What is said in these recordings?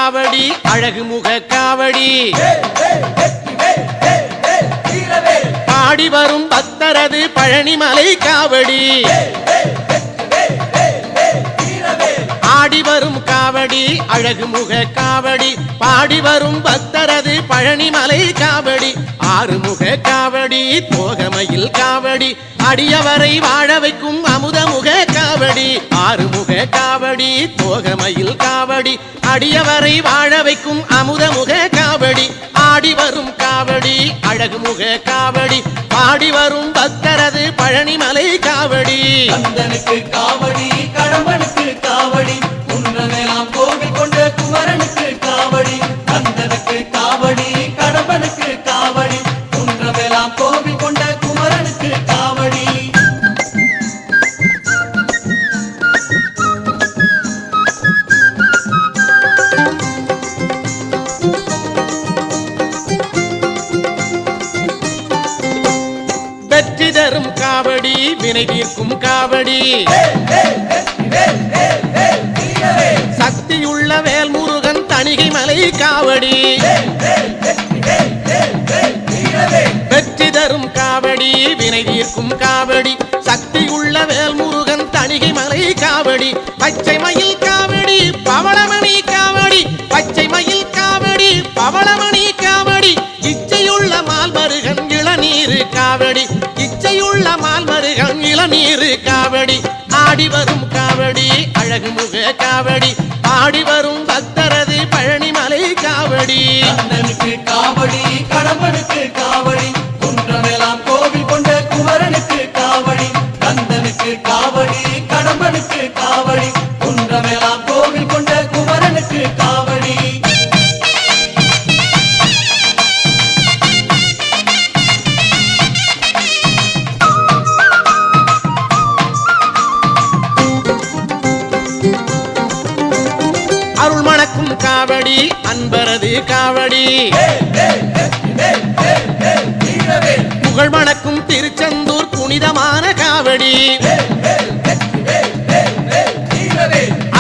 காவடி அழகு முக காவடி பாடி வரும் பக்தரது பழனிமலை காவடி ஆடி வரும் காவடி அழகு முக காவடி பாடி வரும் பக்தரது பழனிமலை காவடி ஆறுமுக காவடி தோகமையில் காவடி அடியவரை வாழ வைக்கும் அமுதமுக காவடி ஆறுமுக காவடி தோகமையில் காவடி அடியவரை வாழ வைக்கும் அமுதமுக காவடி ஆடி வரும் காவடி அழகு முக காவடி பாடி வரும் பக்தரது பழனிமலை காவடி கந்தனுக்கு காவடி கடம்பனுக்கு காவடி குன்றமெல்லாம் கோவில் கொண்ட குமரனுக்கு காவடி கந்தனுக்கு காவடி கடம்பனுக்கு காவடி குன்றமெல்லாம் கோவில் கொண்ட குமரனுக்கு காவடி வெற்றி தரும் காவடி வினை தீர்க்கும் காவடி சக்தியுள்ள வேல்முருகன் தணிகை மலை காவடி வெற்றி தரும் காவடி வினை தீர்க்கும் காவடி சக்தியுள்ள வேல்முருகன் தணிகை மலை காவடி பச்சை மயில் காவடி பவளமணி காவடி பச்சை மயில் காவடி பவளமணி காவடி இச்சையுள்ள மால்மருகன் இளநீர் காவடி இச்சையுள்ள மால்மருகன் இளநீர் காவடி ஆடி வரும் காவடி அழகு முக காவடி ஆடி வரும் பக்தரது பழனிமலை காவடி கந்தனுக்கு காவடி கடம்பனுக்கு காவடி குன்றமெல்லாம் கோவில் கொண்ட குமரனுக்கு காவடி கந்தனுக்கு காவடி கடம்பனுக்கு காவடி குன்றமெல்லாம் கோவில் கொண்ட குமரனுக்கு காவடி அருள் மணக்கும் காவடி அன்பரது காவடி புகழ் மணக்கும் திருச்செந்தூர் புனிதமான காவடி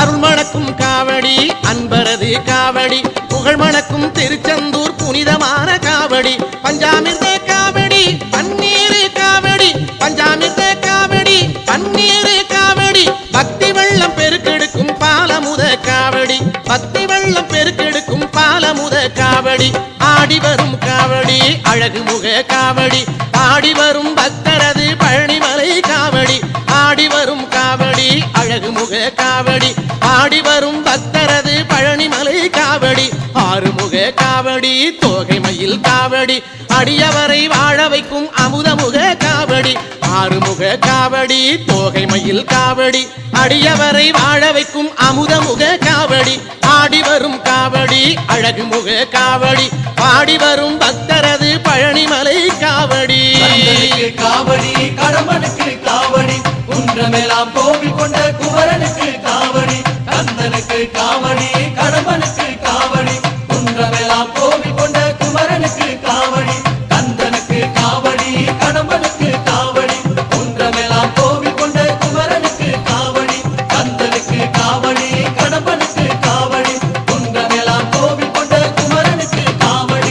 அருள் மணக்கும் காவடி அன்பரது காவடி புகழ் மணக்கும் திருச்செந்தூர் புனிதமான காவடி பஞ்சாமிர்த காவடி பன்னீர் காவடி பஞ்சாமிர்த காவடி பன்னீர் காவடி பக்தி வெள்ளம் பெருக்கெடுக்கும் பாலமுத காவடி பக்தி வெள்ளம் பெருக்கெடுக்கும் பாலமுத காவடி ஆடி வரும் காவடி அழகு முக காவடி ஆடி வரும் பக்தரது பழனிமலை காவடி ஆடி வரும் காவடி அழகு முக காவடி ஆடி வரும் பக்தரது பழனிமலை காவடி ஆறுமுக காவடி தோகைமயில் காவடி அடியவரை வாழ வைக்கும் அமுதமுக காவடி ஆறுமுக காவடி தோகைமயில் காவடி அடியவரை வாழ வைக்கும் அமுதமுக காவடி ஆடி வரும் காவடி அழகு முக காவடி பாடி வரும் பக்தரது பழனிமலை காவடி கந்தனுக்கு காவடி கடம்பனுக்கு காவடி குன்றமெல்லாம் கோவில் கொண்ட குமரனுக்கு காவடி கந்தனுக்கு காவடி கடம்பனுக்கு காவடி குன்றமெல்லாம் கோவில் கொண்ட குமரனுக்கு காவடி கந்தனுக்கு காவடி கடம்பனுக்கு காவடி குன்றமெல்லாம் கோவில் கொண்ட குமரனுக்கு காவடி கந்தனுக்கு காவடி கடம்பனுக்கு காவடி குன்றமெல்லாம் கோவில் கொண்ட குமரனுக்கு காவடி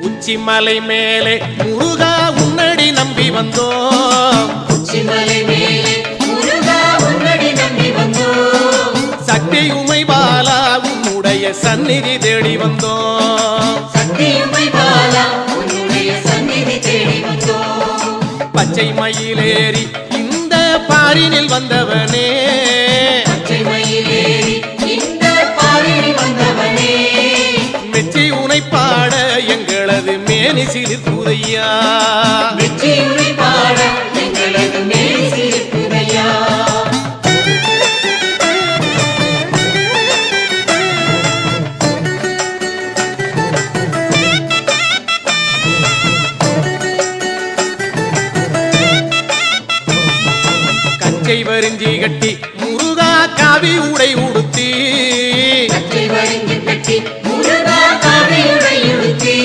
உச்சிமலை மேலே முருகா உன்னடி நம்பி வந்தோம் உச்சிமலை மேலே முருகா உன்னடி நம்பி வந்தோம் சக்தி உமை பாலா உன்னுடைய சந்நிதி தேடி வந்தோம் சக்தி உமை பாலா உன்னுடைய சந்நிதி தேடி வந்தோம் பச்சை மயிலேறி இந்த பாரினில் வந்தவனே பச்சை மயிலேறி இந்த பாரினில் வந்தவனே மெச்சி உனை பாட எங்களது மேனி சிலிர்க்குதையா வெற்றி உனை பாட எங்களது மேல் சிரிப்புதையா கச்சை வரிஞ்சி கட்டி முருகா காவி உடை உடுத்தி கச்சை வரிஞ்சி கட்டி முருகா காவி உடை உடுத்தி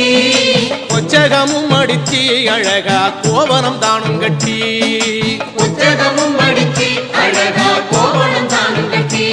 கொச்சகமும் அடிச்சி அழகா கோவனம் தானும் கட்டி புத்தகமும் அடிச்சு அழகா கோவணம் தானும் கட்டி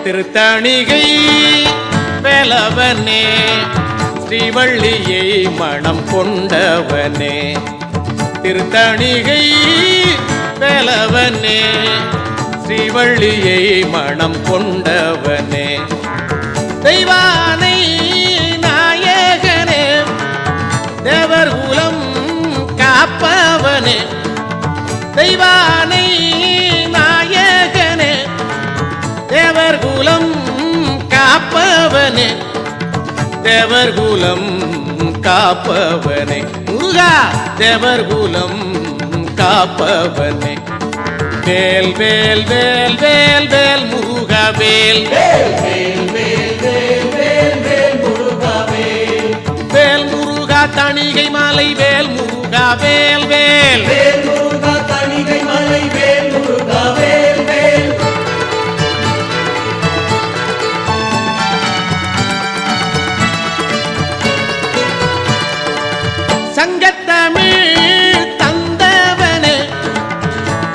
திருத்தணிகை வேலவனே ஸ்ரீவள்ளியை மணம் கொண்டவனே திருத்தணிகை வேலவனே ஸ்ரீவள்ளியை மணம் கொண்டவனே தெய்வானை நாயகனே தேவர் குலம் காப்பவனே தெய்வானை நாயகனே தேவர் குலம் காப்பவனே தேவர் குலம் காப்பவனே முருகா தேவர் குலம் காப்பவனே வேல் வேல் வேல் வேல் வேல் முருகா வேல் வேல் முருகா தணிகை மாலை வேல் முருகா வேல் வேல் தணிகை மலை வேல் முருகா வேல் வேல் சங்கத்தமிழ் தந்தவனே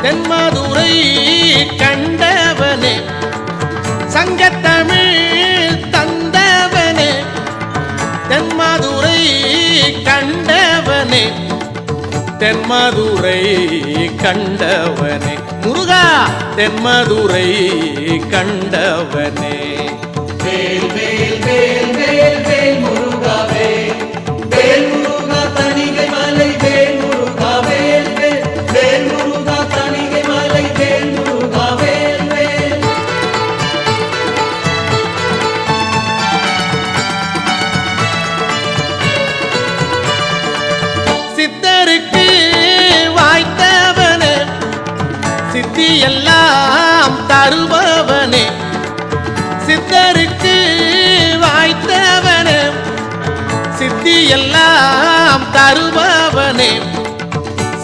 தென்மதுரை கண்டவனே சங்கத்தமிழ் தந்தவனே தென்மதுரை கண்டவனே தென்மதுரை கண்டவனே முருகா தென்மதுரை கண்டவனே வேல் வேல் வேல் வேல் வேல் முருகா வேல் வேல் முருகா தணிகை மலை வேல் முருகா வேல் வேல் வேல் முருகா தணிகை மலை வேல் முருகா வேல் வேல் சித்தருக்கு வாய்த்தவனே சித்தி எல்லாம் தருபவனே சித்தருக்கு வாய்த்தவனே சித்தி எல்லாம் தருபவனே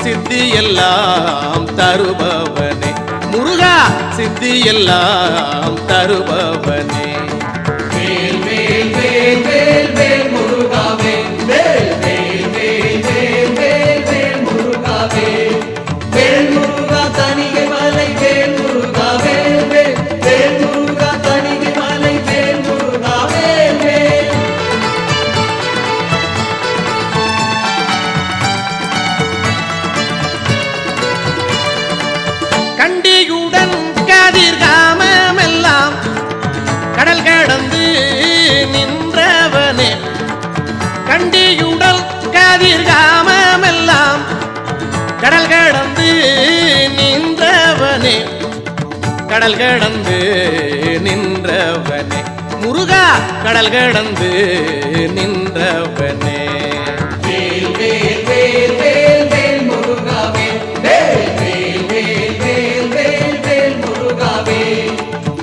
சித்தி எல்லாம் தருபவனே முருகா சித்தி எல்லாம் தருபவனே வேல் வேல் வேல் வேல் வேல் முருகா வேல் வேல் வேல் வேல் வேல் வேல் வேல் முருகா வேல் வேல் முருகா தணிகை மலை வேல் முருகா வேல் வேல் வேல் முருகா தணிகை மலை வேல் முருகா வேல் வேல் கண்டியுடன் கதிர்காமெல்லாம் கடல் கடந்து நின்றவனே கண்டியுடல் கதிர்காமெல்லாம் கடல் கடந்து நின்றவனே கடல் கடந்து நின்றவனே முருகா கடல் கடந்து நின்றவனே வேல் வேல் வேல் வேல் வேல் முருகா வேல் வேல் வேல் வேல் வேல் வேல் வேல் முருகா வேல்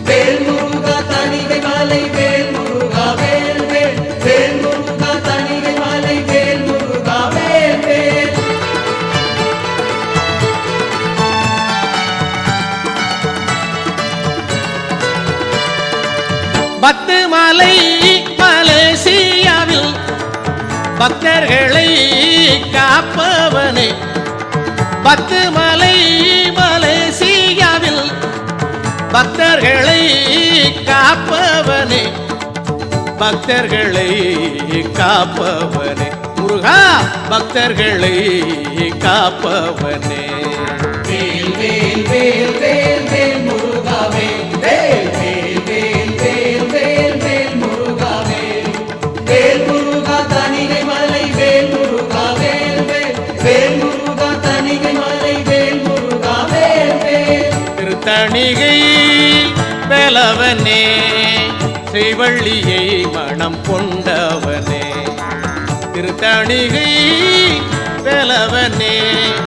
வேல் முருகா தணிகை மலை வேல் முருகா வேல் வேல் வேல் முருகா தணிகை மலை வேல் முருகா வேல் வேல் பத்து மலை மலேசியாவில் பக்தர்களை காப்பவனே பத்து மலை மலேசியாவில் பக்தர்களை காப்பவனே பக்தர்களை காப்பவனே முருகா பக்தர்களை காப்பவனே வேல் வேல் வேல் வேல் வேல் முருகா வேல் வேல் வேல் வேல் வேல் வேல் வேல் முருகா வேல் வேல் முருகா தணிகை மலை வேல் முருகா வேல் வேல் வேல் முருகா தணிகை மலை வேல் முருகா வேல் வேல் திருத்தணிகை வேலவனே ஸ்ரீவள்ளியை மணம் கொண்டவனே திருத்தணிகை வேலவனே